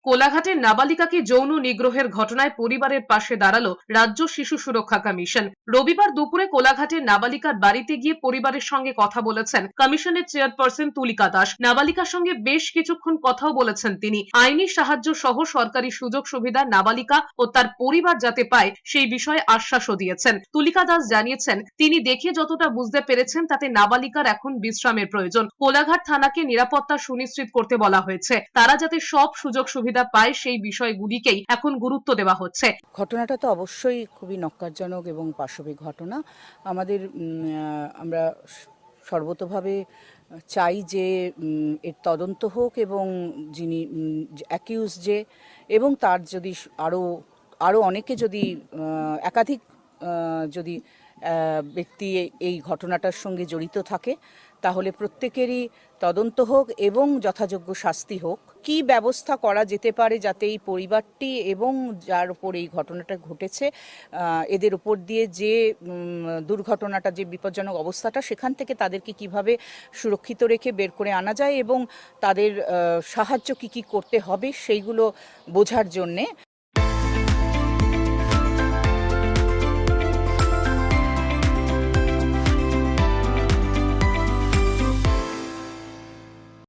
কোলাঘাটের নাবালিকাকে যৌন নিগ্রহের ঘটনায় পরিবারের পাশে দাঁড়ালো রাজ্য শিশু সুরক্ষা কমিশন। রবিবার দুপুরে কোলাঘাটের নাবালিকার বাড়িতে গিয়ে পরিবারের সঙ্গে কথা বলেছেন কমিশনের চেয়ারপারসন তুলিকা দাস। নাবালিকার সঙ্গে বেশ কিছুক্ষণ কথাও বলেছেন তিনি। আইনি সাহায্য সহ সরকারি সুযোগ সুবিধা নাবালিকা ও তার পরিবার যাতে পায় সেই বিষয়ে আশ্বাসও দিয়েছেন। তুলিকা দাস জানিয়েছেন, তিনি দেখে যতটা বুঝতে পেরেছেন তাতে নাবালিকার এখন বিশ্রামের প্রয়োজন। কোলাঘাট থানাকে নিরাপত্তা সুনিশ্চিত করতে বলা হয়েছে। তারা যাতে সব সুযোগ সুবিধা পায় সেই বিষয়গুলিকেই এখন গুরুত্ব দেওয়া হচ্ছে। ঘটনাটা তো অবশ্যই খুবই ন্যক্কারজনক এবং পাশবিক ঘটনা। আমরা সর্বতোভাবে চাই যে এর তদন্ত হোক এবং যিনি অ্যাকিউজ এবং তার যদি আরও অনেকে যদি একাধিক যদি ব্যক্তি এই ঘটনাটার সঙ্গে জড়িত থাকে তাহলে প্রত্যেকেরই তদন্ত হোক এবং যথাযোগ্য শাস্তি হোক। কি ব্যবস্থা করা যেতে পারে যাতে এই পরিবারটি এবং যার উপর এই ঘটনাটা ঘটেছে এদের উপর দিয়ে যে দুর্ঘটনাটা, যে বিপজ্জনক অবস্থাটা, সেখান থেকে তাদেরকে কিভাবে সুরক্ষিত রেখে বের করে আনা যায় এবং তাদের সাহায্য কি করতে হবে সেইগুলো বোঝার জন্যে